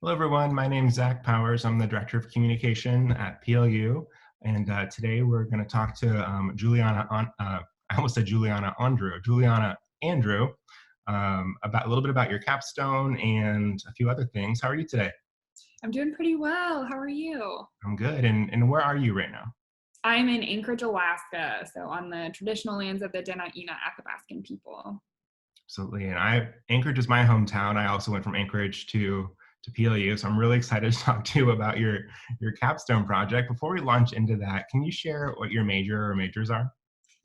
Hello, everyone. My name is Zach Powers. I'm the Director of Communication at PLU. And today we're going to talk to I almost said Juliana Andrew, about a little bit about your capstone and a few other things. How are you today? I'm doing pretty well. How are you? I'm good. And where are you right now? I'm in Anchorage, Alaska, so on the traditional lands of the Dena'ina Athabascan people. Absolutely. And Anchorage is my hometown. I also went from Anchorage to PLU. So I'm really excited to talk to you about your capstone project. Before we launch into that, can you share what your major or majors are?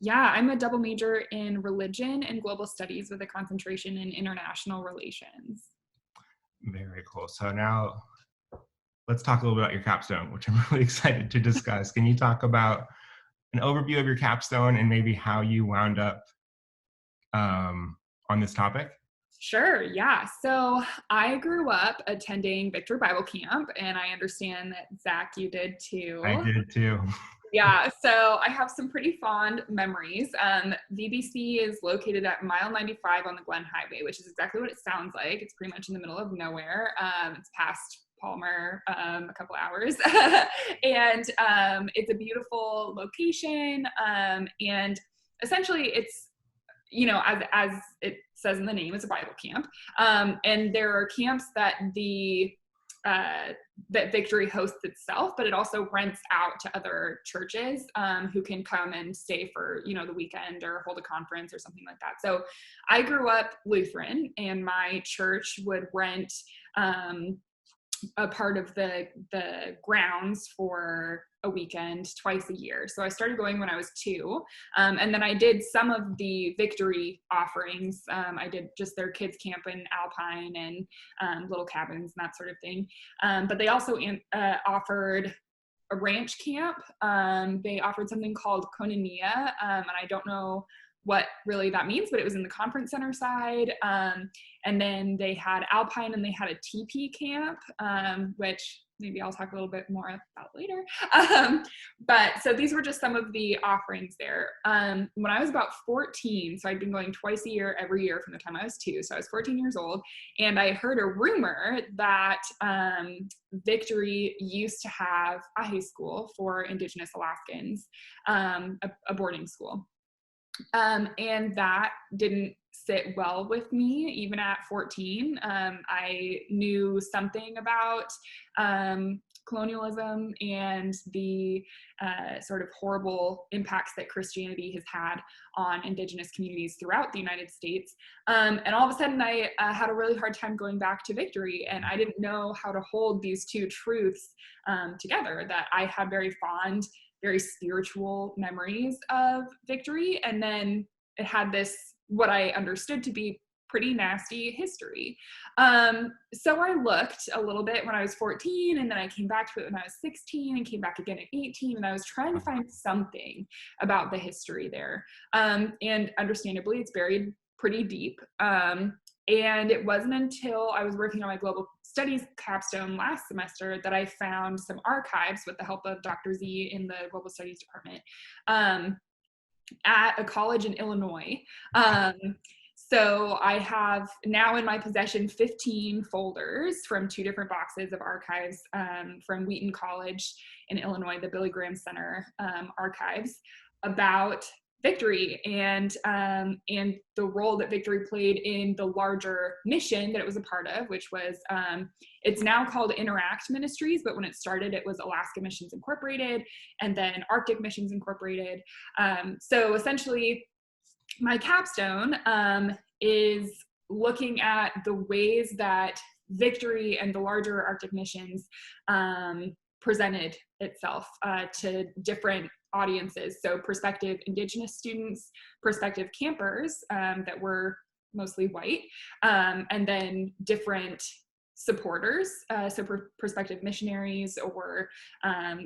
Yeah, I'm a double major in religion and global studies with a concentration in international relations. Very cool. So now let's talk a little bit about your capstone, which I'm really excited to discuss. Can you talk about an overview of your capstone and maybe how you wound up on this topic? Sure, yeah. So I grew up attending Victory Bible Camp, and I understand that Zach, you did I too. did too. Yeah, so I have some pretty fond memories. VBC is located at mile 95 on the Glen Highway, which is exactly what it sounds like. It's pretty much in the middle of nowhere. It's past Palmer a couple hours. And it's a beautiful location. And essentially, it's as it says in the name, it's a Bible camp. And there are camps that that Victory hosts itself, but it also rents out to other churches who can come and stay for the weekend or hold a conference or something like that. So I grew up Lutheran, and my church would rent a part of the grounds for a weekend twice a year. So I started going when I was 2. And then I did some of the Victory offerings. I did just their kids camp in Alpine and little cabins and that sort of thing. But they also offered a ranch camp. They offered something called Koinonia, and I don't know what really that means, but it was in the conference center side. And then they had Alpine, and they had a TP camp, which maybe I'll talk a little bit more about later. But so these were just some of the offerings there. When I was about 14, so I'd been going twice a year, every year from the time I was 2. So I was 14 years old, and I heard a rumor that Victory used to have a high school for Indigenous Alaskans, a boarding school. And that didn't sit well with me, even at 14. I knew something about colonialism and the sort of horrible impacts that Christianity has had on Indigenous communities throughout the United States. And all of a sudden, I had a really hard time going back to Victory, and I didn't know how to hold these two truths together, that I had very fond, very spiritual memories of Victory, and then it had this, what I understood to be pretty nasty history. So I looked a little bit when I was 14, and then I came back to it when I was 16 and came back again at 18, and I was trying to find something about the history there. And understandably, it's buried pretty deep. And it wasn't until I was working on my global studies capstone last semester that I found some archives with the help of Dr. Z in the global studies department at a college in Illinois. So I have now in my possession 15 folders from 2 different boxes of archives from Wheaton College in Illinois, the Billy Graham Center archives, about Victory and the role that Victory played in the larger mission that it was a part of, which was it's now called Interact Ministries, but when it started, it was Alaska Missions Incorporated and then Arctic Missions Incorporated. So essentially, my capstone is looking at the ways that Victory and the larger Arctic missions presented itself to different audiences. So prospective Indigenous students, prospective campers that were mostly white, and then different supporters, so prospective missionaries or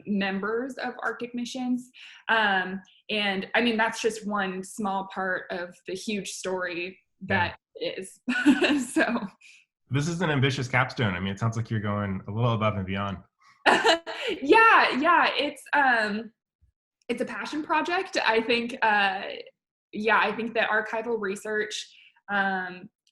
members of Arctic missions. And I mean, that's just one small part of the huge story that is. So This is an ambitious capstone. I mean, it sounds like you're going a little above and beyond. yeah, it's a passion project. I think, I think that archival research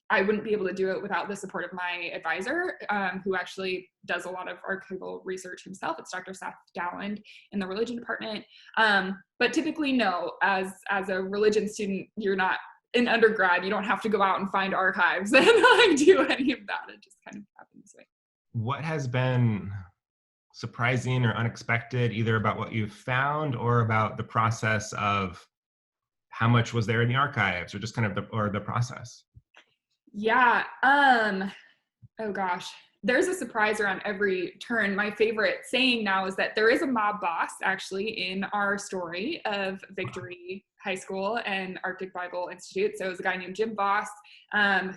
I wouldn't be able to do it without the support of my advisor, who actually does a lot of archival research himself. It's Dr. Seth Dowland in the religion department. But typically, no, as a religion student, you're not in undergrad. You don't have to go out and find archives and like do any of that. It just kind of happens this way. What has been surprising or unexpected, either about what you've found or about the process of how much was there in the archives, or just kind of the process? Yeah. Oh gosh. There's a surprise around every turn. My favorite saying now is that there is a mob boss actually in our story of Victory High School and Arctic Bible Institute. So it was a guy named Jim Voss,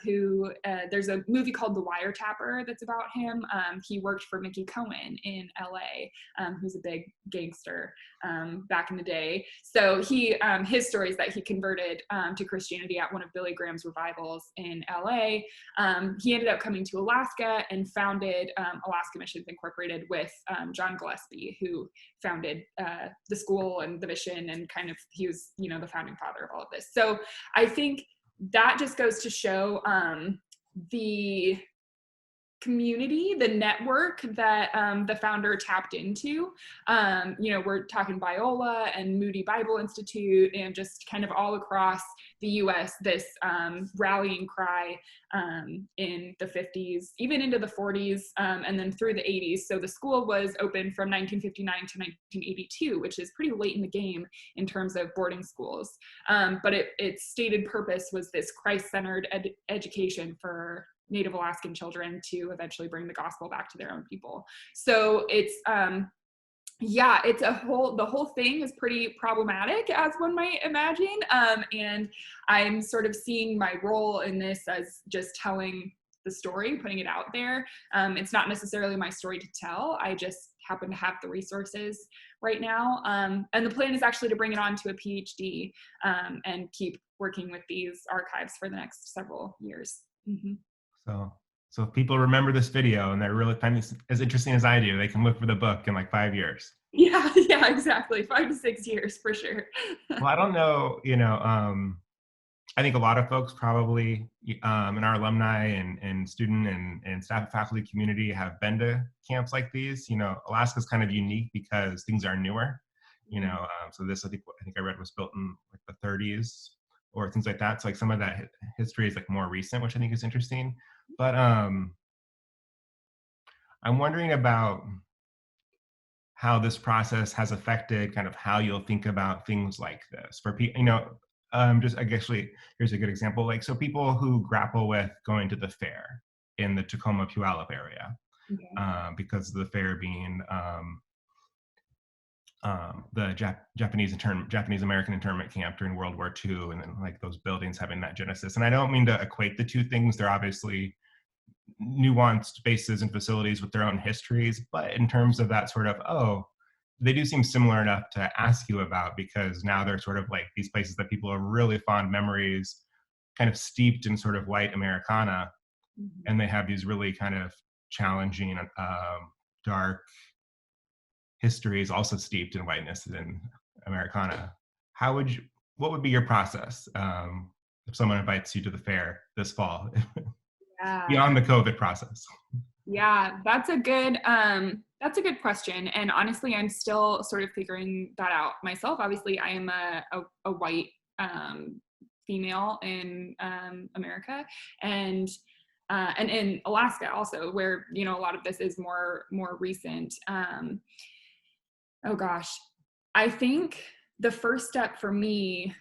who there's a movie called The Wiretapper that's about him. He worked for Mickey Cohen in LA, who's a big gangster back in the day. So he his story is that he converted to Christianity at one of Billy Graham's revivals in LA. He ended up coming to Alaska and founded Alaska Missions Incorporated with John Gillespie, who founded the school and the mission, and kind of he was, you know, the founding father of all of this. So I think that just goes to show the community, the network that the founder tapped into. You know, we're talking Biola and Moody Bible Institute and just kind of all across the US, this rallying cry in the 50s, even into the 40s, and then through the 80s. So the school was open from 1959 to 1982, which is pretty late in the game in terms of boarding schools. But its stated purpose was this Christ-centered education for Native Alaskan children to eventually bring the gospel back to their own people. So it's yeah, it's the whole thing is pretty problematic, as one might imagine. And I'm sort of seeing my role in this as just telling the story, putting it out there. It's not necessarily my story to tell. I just happen to have the resources right now. And the plan is actually to bring it on to a PhD and keep working with these archives for the next several years. Mm-hmm. So if people remember this video and they're really finding this as interesting as I do, they can look for the book in like 5 years. Yeah, exactly. 5 to 6 years for sure. Well, I don't know, I think a lot of folks probably in our alumni and student and staff and faculty community have been to camps like these. You know, Alaska's kind of unique because things are newer. So this I think I read was built in like the 30s or things like that. So like some of that history is like more recent, which I think is interesting. But I'm wondering about how this process has affected kind of how you'll think about things like this for people, just actually, here's a good example. Like, so people who grapple with going to the fair in the Tacoma Puyallup area, okay. Because of the fair being the Japanese American internment camp during World War II, and then like those buildings having that genesis. And I don't mean to equate the two things. They're obviously nuanced bases and facilities with their own histories, but in terms of that sort of, they do seem similar enough to ask you about, because now they're sort of like these places that people have really fond memories, kind of steeped in sort of white Americana, mm-hmm. and they have these really kind of challenging, dark histories also steeped in whiteness and Americana. What would be your process if someone invites you to the fair this fall? Beyond the COVID process? Yeah, that's a good question. And honestly, I'm still sort of figuring that out myself. Obviously, I am a white female in America, and in Alaska also, where, a lot of this is more recent. Oh gosh, I think the first step for me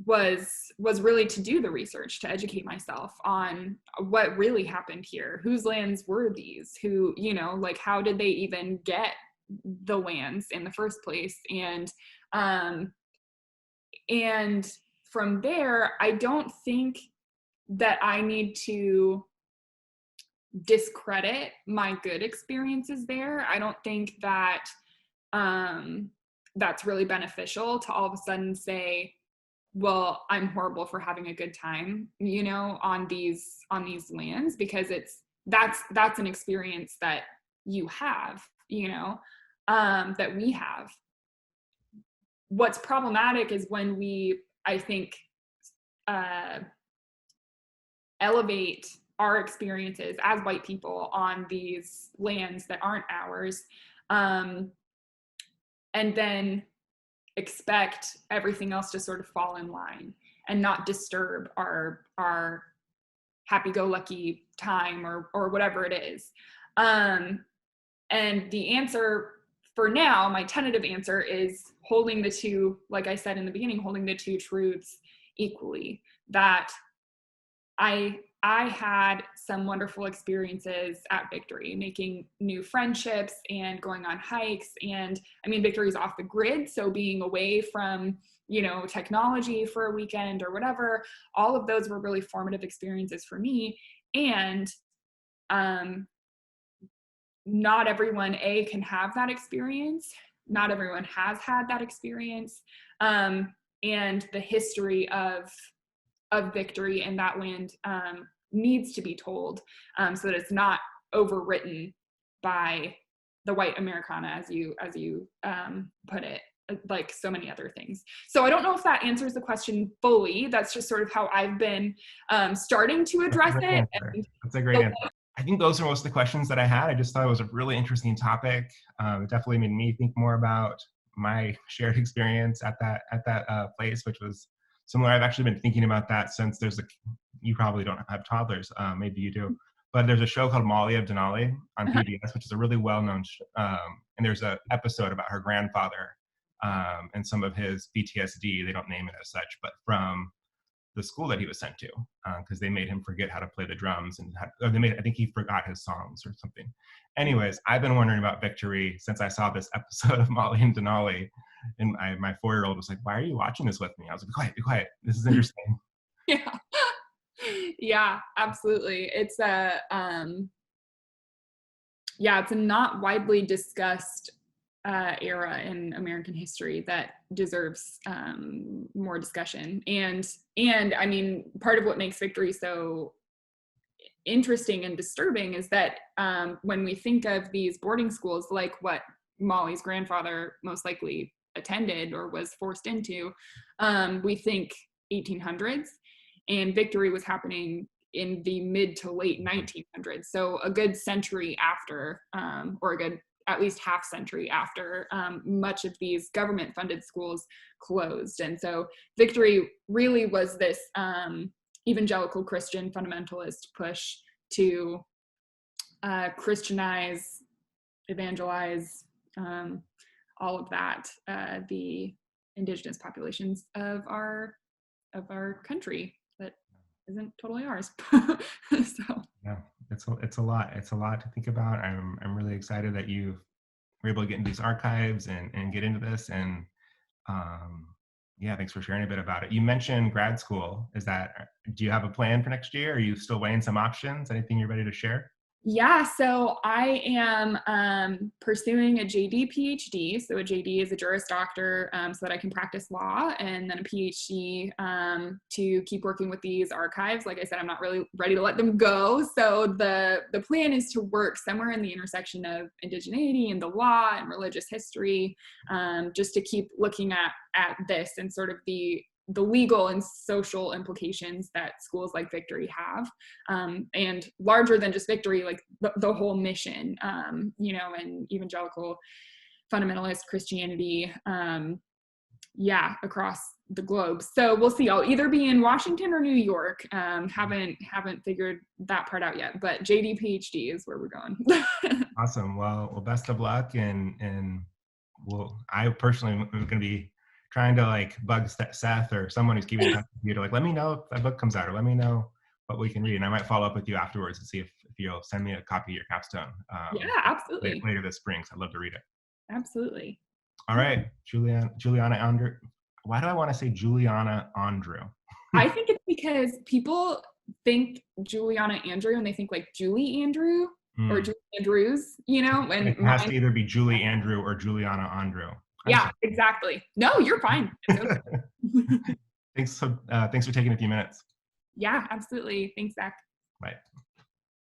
was really to do the research, to educate myself on what really happened here. Whose lands were these? Who, like, how did they even get the lands in the first place? And from there, I don't think that I need to discredit my good experiences there. I don't think that that's really beneficial to all of a sudden say, well, I'm horrible for having a good time, on these lands, because that's an experience that you have, that we have. What's problematic is when we, I think, elevate our experiences as white people on these lands that aren't ours, and then expect everything else to sort of fall in line and not disturb our happy-go-lucky time or whatever it is. And the answer for now, my tentative answer, is holding the two, like I said in the beginning, holding the two truths equally. That I had some wonderful experiences at Victory, making new friendships and going on hikes. And I mean, Victory is off the grid, so being away from, technology for a weekend or whatever, all of those were really formative experiences for me. And not everyone can have that experience. Not everyone has had that experience. And the history of Victory in that land needs to be told, so that it's not overwritten by the white Americana, as you put it, like so many other things. So I don't know if that answers the question fully. That's just sort of how I've been starting to address it. That's a great answer. I think those are most of the questions that I had. I just thought it was a really interesting topic. It definitely made me think more about my shared experience at that place, which was similar. I've actually been thinking about that since you probably don't have toddlers, maybe you do, but there's a show called Molly of Denali on PBS, which is a really well-known and there's an episode about her grandfather and some of his PTSD. They don't name it as such, but from the school that he was sent to, because they made him forget how to play the drums, and I think he forgot his songs or something. Anyways, I've been wondering about Victory since I saw this episode of Molly and Denali, and my 4-year-old was like, "Why are you watching this with me?" I was like, be quiet. This is interesting." Yeah. Yeah, absolutely. It's it's a not widely discussed era in American history that deserves more discussion. And I mean, part of what makes Victory so interesting and disturbing is that when we think of these boarding schools, like what Molly's grandfather most likely attended or was forced into, we think 1800s, and Victory was happening in the mid to late 1900s. So a good century after, or a good at least half century after much of these government funded schools closed. And so Victory really was this evangelical Christian fundamentalist push to Christianize, evangelize, all of that, the indigenous populations of our country that isn't totally ours. So yeah, it's a lot. It's a lot to think about. I'm really excited that you were able to get into these archives and get into this. And yeah, thanks for sharing a bit about it. You mentioned grad school. Do you have a plan for next year? Are you still weighing some options? Anything you're ready to share? Yeah, so I am pursuing a JD PhD. So a JD is a Juris Doctor, so that I can practice law, and then a PhD to keep working with these archives. Like I said, I'm not really ready to let them go. So the plan is to work somewhere in the intersection of indigeneity and the law and religious history, just to keep looking at this and sort of the legal and social implications that schools like Victory have, and larger than just Victory, like the whole mission, and evangelical fundamentalist Christianity, across the globe. So we'll see. I'll either be in Washington or New York. Haven't figured that part out yet, but JD PhD is where we're going. Awesome. Well, best of luck, and I personally am going to be trying to bug Seth or someone who's keeping in touch with you to let me know if that book comes out, or let me know what we can read. And I might follow up with you afterwards to see if you'll send me a copy of your capstone. Yeah, absolutely. Later this spring, so I'd love to read it. Absolutely. All right, Juliana Andrew. Why do I want to say Juliana Andrew? I think it's because people think Juliana Andrew and they think like Julie Andrew or Julie Andrews, and it has to either be Julie Andrew or Juliana Andrew. Yeah, exactly. No, you're fine. Okay. Thanks for taking a few minutes. Yeah, absolutely. Thanks, Zach. Bye.